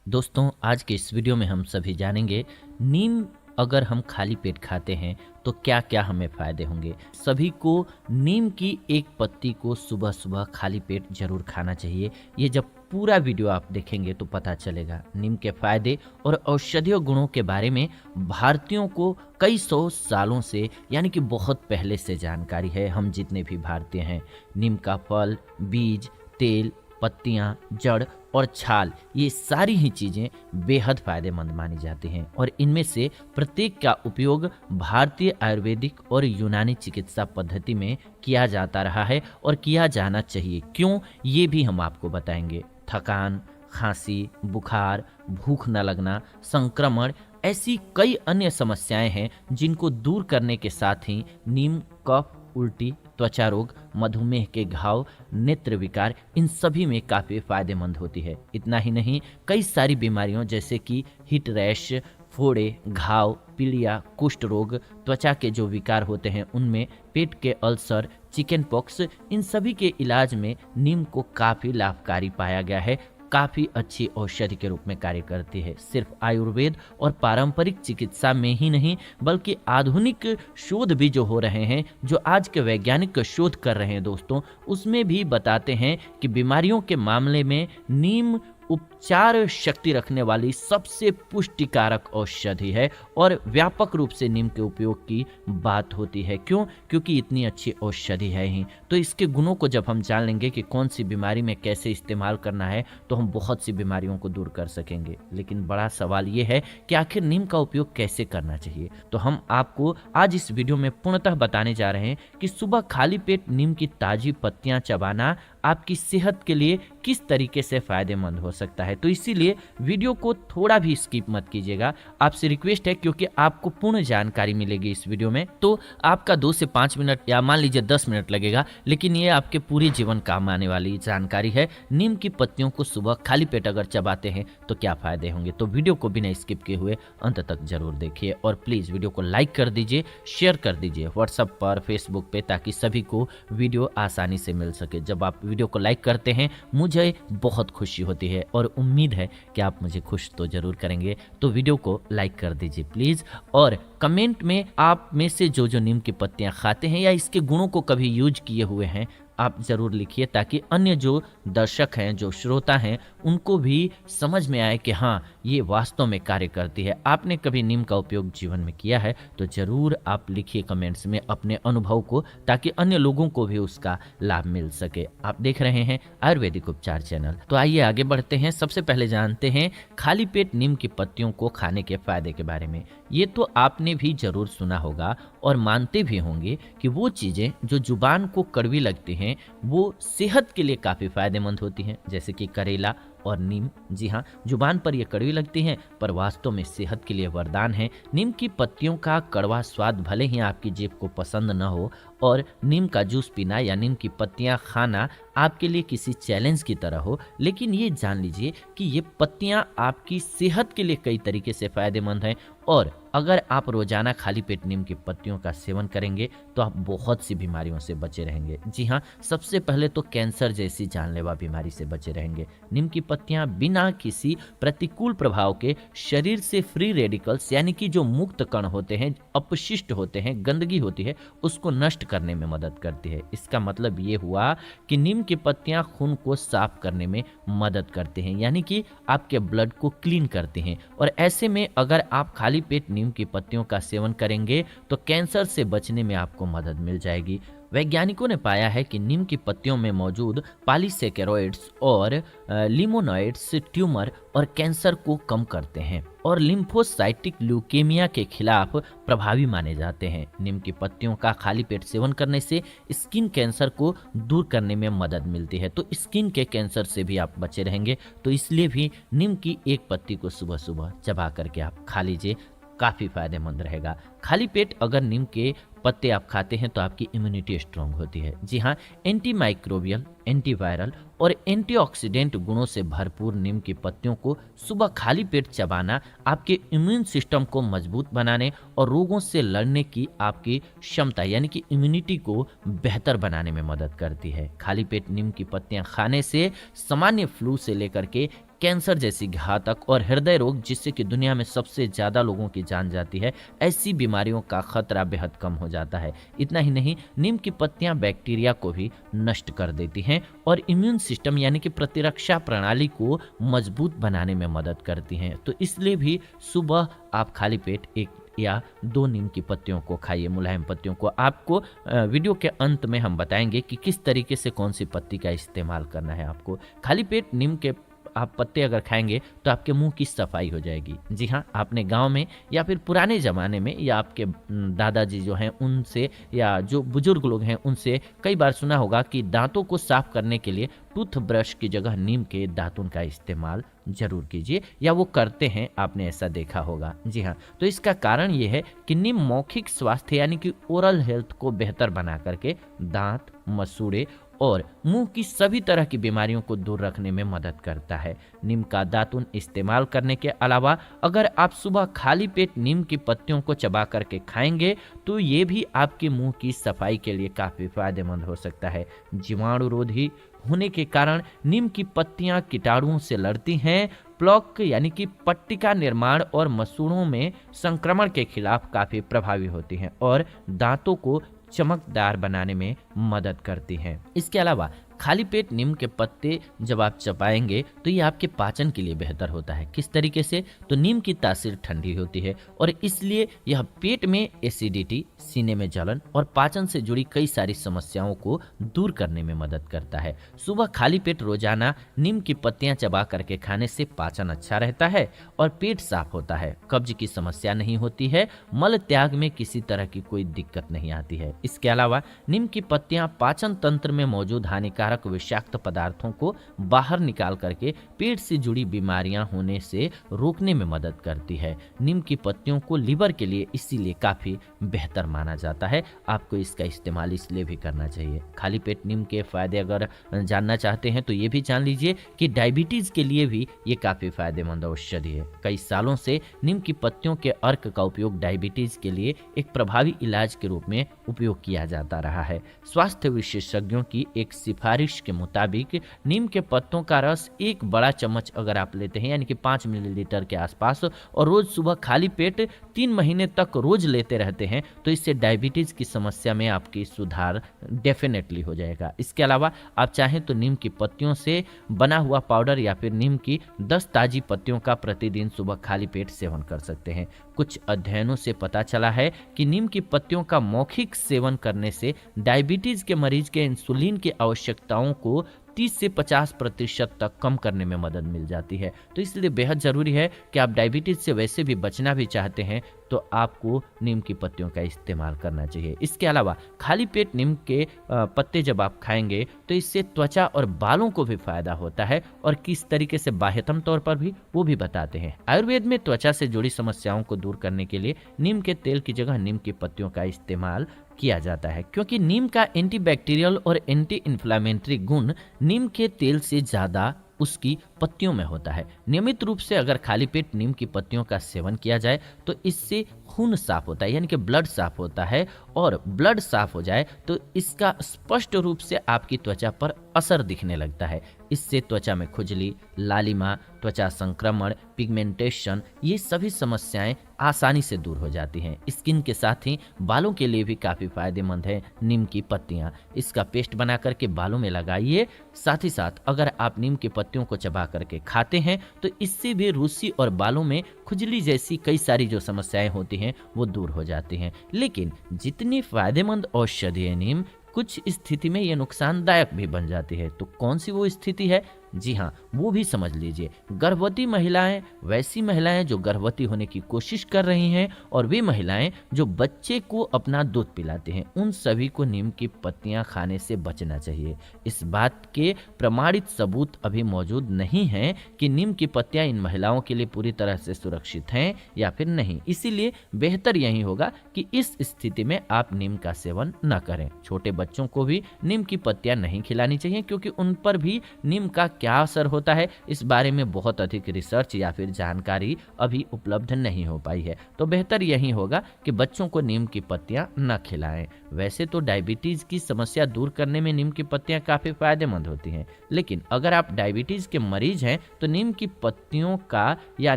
दोस्तों, आज के इस वीडियो में हम सभी जानेंगे नीम अगर हम खाली पेट खाते हैं तो क्या क्या हमें फायदे होंगे। सभी को नीम की एक पत्ती को सुबह सुबह खाली पेट जरूर खाना चाहिए। ये जब पूरा वीडियो आप देखेंगे तो पता चलेगा नीम के फायदे और औषधीय गुणों के बारे में। भारतीयों को कई सौ सालों से यानी कि बहुत पहले से जानकारी है। हम जितने भी भारतीय हैं, नीम का फल, बीज, तेल, पत्तियां, जड़ और छाल, ये सारी ही चीजें बेहद फायदेमंद मानी जाती हैं और इनमें से प्रत्येक का उपयोग भारतीय आयुर्वेदिक और यूनानी चिकित्सा पद्धति में किया जाता रहा है और किया जाना चाहिए। क्यों, ये भी हम आपको बताएंगे। थकान, खांसी, बुखार, भूख न लगना, संक्रमण, ऐसी कई अन्य समस्याएं हैं जिनको दूर करने के साथ ही नीम कफ, उल्टी, त्वचा रोग, मधुमेह के घाव, नेत्र विकार, इन सभी में काफ़ी फायदेमंद होती है। इतना ही नहीं, कई सारी बीमारियों जैसे कि हिट रैश, फोड़े, घाव, पीलिया, कुष्ठ रोग, त्वचा के जो विकार होते हैं उनमें, पेट के अल्सर, चिकन पॉक्स, इन सभी के इलाज में नीम को काफ़ी लाभकारी पाया गया है। काफ़ी अच्छी औषधि के रूप में कार्य करती है। सिर्फ आयुर्वेद और पारंपरिक चिकित्सा में ही नहीं बल्कि आधुनिक शोध भी जो हो रहे हैं, जो आज के वैज्ञानिक शोध कर रहे हैं दोस्तों, उसमें भी बताते हैं कि बीमारियों के मामले में नीम उपचार शक्ति रखने वाली सबसे पुष्टिकारक औषधि है और व्यापक रूप से नीम के उपयोग की बात होती है। क्यों? क्योंकि इतनी अच्छी औषधि है ही। तो इसके गुणों को जब हम जान लेंगे कि कौन सी बीमारी में कैसे इस्तेमाल करना है तो हम बहुत सी बीमारियों को दूर कर सकेंगे। लेकिन बड़ा सवाल ये है कि आखिर नीम का उपयोग कैसे करना चाहिए। तो हम आपको आज इस वीडियो में पूर्णतः बताने जा रहे हैं कि सुबह खाली पेट नीम की ताजी पत्तियां चबाना आपकी सेहत के लिए किस तरीके से फायदेमंद हो सकता है। तो इसीलिए वीडियो को थोड़ा भी स्किप मत कीजिएगा, आपसे रिक्वेस्ट है, क्योंकि आपको पूर्ण जानकारी मिलेगी इस वीडियो में। तो आपका 2 से 5 मिनट या मान लीजिए 10 मिनट लगेगा, लेकिन ये आपके पूरे जीवन काम आने वाली जानकारी है। नीम की पत्तियों को सुबह खाली पेट अगर चबाते हैं तो क्या फायदे होंगे। तो वीडियो को बिना स्किप किए हुए अंत तक जरूर देखिए और प्लीज वीडियो को लाइक कर दीजिए, शेयर कर दीजिए व्हाट्सएप पर, फेसबुक पे, ताकि सभी को वीडियो आसानी से मिल सके। जब आप वीडियो को लाइक करते हैं मुझे बहुत खुशी होती है और उम्मीद है कि आप मुझे खुश तो जरूर करेंगे। तो वीडियो को लाइक कर दीजिए प्लीज और कमेंट में आप में से जो जो नीम की पत्तियां खाते हैं या इसके गुणों को कभी यूज किए हुए हैं आप जरूर लिखिए, ताकि अन्य जो दर्शक हैं, जो श्रोता हैं, उनको भी समझ में आए कि हाँ, ये वास्तव में कार्य करती है। आपने कभी नीम का उपयोग जीवन में किया है तो जरूर आप लिखिए कमेंट्स में अपने अनुभव को, ताकि अन्य लोगों को भी उसका लाभ मिल सके। आप देख रहे हैं आयुर्वेदिक उपचार चैनल। तो आइए आगे बढ़ते हैं। सबसे पहले जानते हैं खाली पेट नीम की पत्तियों को खाने के फायदे के बारे में। ये तो आपने भी जरूर सुना होगा और मानते भी होंगे कि वो चीजें जो जुबान को कड़वी लगती हैं वो सेहत के लिए काफी फायदेमंद होती हैं, जैसे कि करेला और नीम। जी हाँ, जुबान पर ये कड़वी लगती हैं पर वास्तव में सेहत के लिए वरदान है। नीम की पत्तियों का कड़वा स्वाद भले ही आपकी जीभ को पसंद न हो और नीम का जूस पीना या नीम की पत्तियां खाना आपके लिए किसी चैलेंज की तरह हो, लेकिन ये जान लीजिए कि ये पत्तियां आपकी सेहत के लिए कई तरीके से फायदेमंद हैं और अगर आप रोजाना खाली पेट नीम की पत्तियों का सेवन करेंगे तो आप बहुत सी बीमारियों से बचे रहेंगे। जी हाँ, सबसे पहले तो कैंसर जैसी जानलेवा बीमारी से बचे रहेंगे। नीम की पत्तियां बिना किसी प्रतिकूल प्रभाव के शरीर से फ्री रेडिकल्स यानी कि जो मुक्त कण होते हैं, अपशिष्ट होते हैं, गंदगी होती है, उसको नष्ट करने में मदद करती है। इसका मतलब ये हुआ कि नीम की पत्तियां खून को साफ करने में मदद करते हैं, यानी कि आपके ब्लड को क्लीन करते हैं। और ऐसे में अगर आप खाली पेट नीम की पत्तियों का सेवन करेंगे तो कैंसर से बचने में आपको मदद मिल जाएगी। वैज्ञानिकों ने पाया है कि नीम की पत्तियों में मौजूद पॉलीसेकेरॉइड्स और लिमोनॉइड्स ट्यूमर और कैंसर को कम करते हैं और लिम्फोसाइटिक ल्यूकेमिया के खिलाफ प्रभावी माने जाते हैं। नीम की पत्तियों का खाली पेट सेवन करने से स्किन कैंसर को दूर करने में मदद मिलती है, तो स्किन के कैंसर से भी आप बचे रहेंगे। तो इसलिए भी नीम की एक पत्ती को सुबह सुबह चबा करके आप खा लीजिए, काफ़ी फायदेमंद रहेगा। खाली पेट अगर नीम के पत्ते आप खाते हैं तो आपकी इम्यूनिटी स्ट्रांग होती है। जी हाँ, एंटी माइक्रोबियल, एंटीवायरल और एंटीऑक्सीडेंट गुणों से भरपूर नीम की पत्तियों को सुबह खाली पेट चबाना आपके इम्यून सिस्टम को मजबूत बनाने और रोगों से लड़ने की आपकी क्षमता यानी कि इम्यूनिटी को बेहतर बनाने में मदद करती है। खाली पेट नीम की पत्तियां खाने से सामान्य फ्लू से लेकर के कैंसर जैसी घातक और हृदय रोग जिससे कि दुनिया में सबसे ज़्यादा लोगों की जान जाती है, ऐसी बीमारियों का खतरा बेहद कम हो जाता है। इतना ही नहीं, नीम की पत्तियां बैक्टीरिया को भी नष्ट कर देती हैं और इम्यून सिस्टम यानी कि प्रतिरक्षा प्रणाली को मजबूत बनाने में मदद करती हैं। तो इसलिए भी सुबह आप खाली पेट 1 या 2 नीम की पत्तियों को खाइए, मुलायम पत्तियों को। आपको वीडियो के अंत में हम बताएंगे कि किस तरीके से कौन सी पत्ती का इस्तेमाल करना है आपको। खाली पेट नीम के आप पत्ते अगर खाएंगे तो आपके मुंह की सफाई हो जाएगी। जी हाँ, आपने गांव में या फिर पुराने ज़माने में या आपके दादाजी जो हैं उनसे या जो बुजुर्ग लोग हैं उनसे कई बार सुना होगा कि दांतों को साफ करने के लिए टूथब्रश की जगह नीम के दातुन का इस्तेमाल जरूर कीजिए, या वो करते हैं, आपने ऐसा देखा होगा। जी हाँ, तो इसका कारण ये है कि नीम मौखिक स्वास्थ्य यानी कि ओरल हेल्थ को बेहतर बना करके दांत, मसूड़े और मुंह की सभी तरह की बीमारियों को दूर रखने में मदद करता है। नीम का दातुन इस्तेमाल करने के अलावा अगर आप सुबह खाली पेट नीम की पत्तियों को चबा करके खाएंगे तो ये भी आपके मुंह की सफाई के लिए काफ़ी फायदेमंद हो सकता है। जीवाणुरोधी होने के कारण नीम की पत्तियां कीटाणुओं से लड़ती हैं, प्लॉक यानी कि पट्टिका निर्माण और मसूड़ों में संक्रमण के खिलाफ काफ़ी प्रभावी होती हैं और दांतों को चमकदार बनाने में मदद करती हैं। इसके अलावा खाली पेट नीम के पत्ते जब आप चबाएंगे तो ये आपके पाचन के लिए बेहतर होता है। किस तरीके से? तो नीम की तासीर ठंडी होती है और इसलिए यह पेट में एसिडिटी, सीने में जलन और पाचन से जुड़ी कई सारी समस्याओं को दूर करने में मदद करता है। सुबह खाली पेट रोजाना नीम की पत्तियां चबा करके खाने से पाचन अच्छा रहता है और पेट साफ होता है, कब्ज की समस्या नहीं होती है, मल त्याग में किसी तरह की कोई दिक्कत नहीं आती है। इसके अलावा नीम की पत्तियां पाचन तंत्र में मौजूद हानिकारक विषाक्त पदार्थों को बाहर निकाल करके पेट से जुड़ी बीमारियां होने से रोकने में मदद करती है। नीम की पत्तियों को लीवर के लिए इसीलिए काफी बेहतर माना जाता है। आपको इसका इस्तेमाल इसलिए भी करना चाहिए। खाली पेट नीम के फायदे अगर जानना चाहते हैं तो ये भी जान लीजिए कि डायबिटीज के लिए भी ये काफी फायदेमंद औषधि है। कई सालों से नीम की पत्तियों के अर्क का उपयोग डायबिटीज के लिए एक प्रभावी इलाज के रूप में उपयोग किया जाता रहा है। स्वास्थ्य विशेषज्ञों की एक सिफारिश के मुताबिक नीम के पत्तों का रस 1 बड़ा चम्मच अगर आप लेते हैं यानी कि 5 मिलीलीटर के आसपास और रोज सुबह खाली पेट 3 महीने तक रोज लेते रहते हैं तो इससे डायबिटीज की समस्या में आपकी सुधार डेफिनेटली हो जाएगा। इसके अलावा आप चाहें तो नीम की पत्तियों से बना हुआ पाउडर या फिर नीम की 10 ताजी पत्तियों का प्रतिदिन सुबह खाली पेट सेवन कर सकते हैं। कुछ अध्ययनों से पता चला है कि नीम की पत्तियों का मौखिक सेवन करने से डायबिटीज के मरीज के इंसुलिन की आवश्यकताओं को 30 से 50% तक कम करने में मदद मिल जाती है। तो इसलिए बेहद ज़रूरी है कि आप डायबिटीज से वैसे भी बचना भी चाहते हैं तो आपको नीम की पत्तियों का इस्तेमाल करना चाहिए। इसके अलावा खाली पेट नीम के पत्ते जब आप खाएंगे तो इससे त्वचा और बालों को भी फायदा होता है और किस तरीके से बाह्यतम तौर पर भी वो भी बताते हैं। आयुर्वेद में त्वचा से जुड़ी समस्याओं को दूर करने के लिए नीम के तेल की जगह नीम की पत्तियों का इस्तेमाल किया जाता है क्योंकि नीम का एंटीबैक्टीरियल और एंटी इन्फ्लामेटरी गुण नीम के तेल से ज़्यादा उसकी पत्तियों में होता है। नियमित रूप से अगर खाली पेट नीम की पत्तियों का सेवन किया जाए तो इससे खून साफ होता है यानी कि ब्लड साफ होता है और ब्लड साफ हो जाए तो इसका स्पष्ट रूप से आपकी त्वचा पर असर दिखने लगता है। इससे त्वचा में खुजली, लालिमा, त्वचा संक्रमण, पिगमेंटेशन ये सभी समस्याएं आसानी से दूर हो जाती हैं। स्किन के साथ ही बालों के लिए भी काफ़ी फायदेमंद है नीम की पत्तियां। इसका पेस्ट बना करके बालों में लगाइए। साथ ही साथ अगर आप नीम की पत्तियों को चबा करके खाते हैं तो इससे भी रूसी और बालों में खुजली जैसी कई सारी जो समस्याएं होती हैं वो दूर हो जाती हैं। लेकिन जितनी फायदेमंद औषधि है नीम, कुछ स्थिति में ये नुकसानदायक भी बन जाती है। तो कौन सी वो स्थिति है? जी हाँ, वो भी समझ लीजिए। गर्भवती महिलाएं, वैसी महिलाएं जो गर्भवती होने की कोशिश कर रही हैं और वे महिलाएं जो बच्चे को अपना दूध पिलाते हैं, उन सभी को नीम की पत्तियां खाने से बचना चाहिए। इस बात के प्रमाणित सबूत अभी मौजूद नहीं हैं कि नीम की पत्तियां इन महिलाओं के लिए पूरी तरह से सुरक्षित हैं या फिर नहीं। इसीलिए बेहतर यही होगा कि इस स्थिति में आप नीम का सेवन न करें। छोटे बच्चों को भी नीम की पत्तियां नहीं खिलानी चाहिए क्योंकि उन पर भी नीम का क्या असर होता है इस बारे में बहुत अधिक रिसर्च या फिर जानकारी अभी उपलब्ध नहीं हो पाई है। तो बेहतर यही होगा कि बच्चों को नीम की पत्तियां न खिलाएं। वैसे तो डायबिटीज़ की समस्या दूर करने में नीम की पत्तियां काफ़ी फायदेमंद होती हैं, लेकिन अगर आप डायबिटीज़ के मरीज हैं तो नीम की पत्तियों का या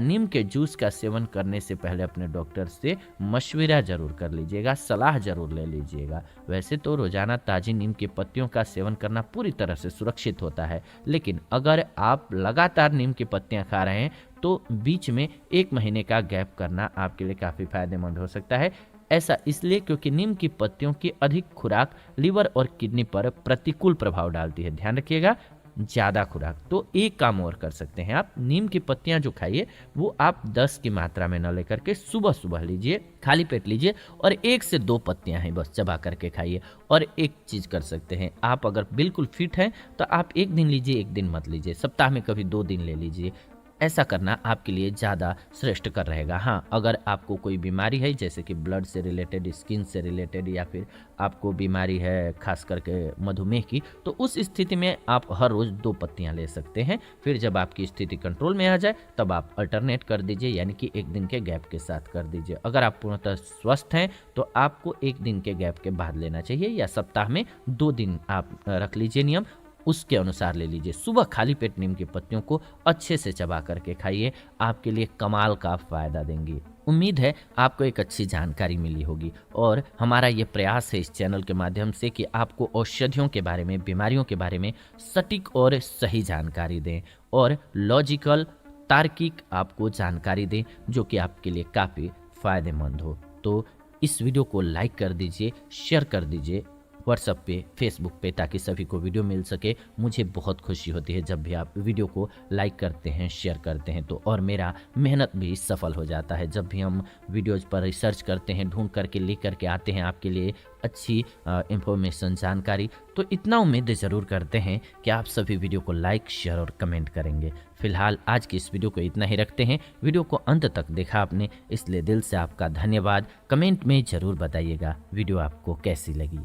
नीम के जूस का सेवन करने से पहले अपने डॉक्टर से मशविरा जरूर कर लीजिएगा, सलाह जरूर ले लीजिएगा। वैसे तो रोजाना ताजी नीम की पत्तियों का सेवन करना पूरी तरह से सुरक्षित होता है, लेकिन अगर आप लगातार नीम की पत्तियां खा रहे हैं तो बीच में 1 महीने का गैप करना आपके लिए काफ़ी फायदेमंद हो सकता है। ऐसा इसलिए क्योंकि नीम की पत्तियों की अधिक खुराक लीवर और किडनी पर प्रतिकूल प्रभाव डालती है। ध्यान रखिएगा, ज़्यादा खुराक। तो एक काम और कर सकते हैं आप, नीम की पत्तियां जो खाइए वो आप 10 की मात्रा में न लेकर के सुबह सुबह लीजिए, खाली पेट लीजिए और 1 से 2 पत्तियां हैं बस चबा करके खाइए। और एक चीज़ कर सकते हैं आप, अगर बिल्कुल फिट हैं तो आप 1 दिन लीजिए, 1 दिन मत लीजिए, सप्ताह में कभी 2 दिन ले लीजिए। ऐसा करना आपके लिए ज़्यादा श्रेष्ठ कर रहेगा। हाँ, अगर आपको कोई बीमारी है जैसे कि ब्लड से रिलेटेड, स्किन से रिलेटेड, या फिर आपको बीमारी है खास करके मधुमेह की, तो उस स्थिति में आप हर रोज़ 2 पत्तियां ले सकते हैं। फिर जब आपकी स्थिति कंट्रोल में आ जाए तब आप अल्टरनेट कर दीजिए, यानी कि 1 दिन के गैप के साथ कर दीजिए। अगर आप पूर्णतः स्वस्थ हैं तो आपको 1 दिन के गैप के बाद लेना चाहिए, या सप्ताह में 2 दिन आप रख लीजिए नियम, उसके अनुसार ले लीजिए। सुबह खाली पेट नीम की पत्तियों को अच्छे से चबा करके खाइए, आपके लिए कमाल का फायदा देंगी। उम्मीद है आपको एक अच्छी जानकारी मिली होगी, और हमारा ये प्रयास है इस चैनल के माध्यम से कि आपको औषधियों के बारे में, बीमारियों के बारे में सटीक और सही जानकारी दें और लॉजिकल, तार्किक आपको जानकारी दें जो कि आपके लिए काफ़ी फायदेमंद हो। तो इस वीडियो को लाइक कर दीजिए, शेयर कर दीजिए व्हाट्सएप पे, फेसबुक पे, ताकि सभी को वीडियो मिल सके। मुझे बहुत खुशी होती है जब भी आप वीडियो को लाइक करते हैं, शेयर करते हैं तो, और मेरा मेहनत भी सफल हो जाता है। जब भी हम वीडियोज़ पर रिसर्च करते हैं, ढूंढ करके ले करके आते हैं आपके लिए अच्छी इंफॉर्मेशन, जानकारी, तो इतना उम्मीद ज़रूर करते हैं कि आप सभी वीडियो को लाइक, शेयर और कमेंट करेंगे। फिलहाल आज की इस वीडियो को इतना ही रखते हैं। वीडियो को अंत तक देखा आपने, इसलिए दिल से आपका धन्यवाद। कमेंट में ज़रूर बताइएगा वीडियो आपको कैसी लगी।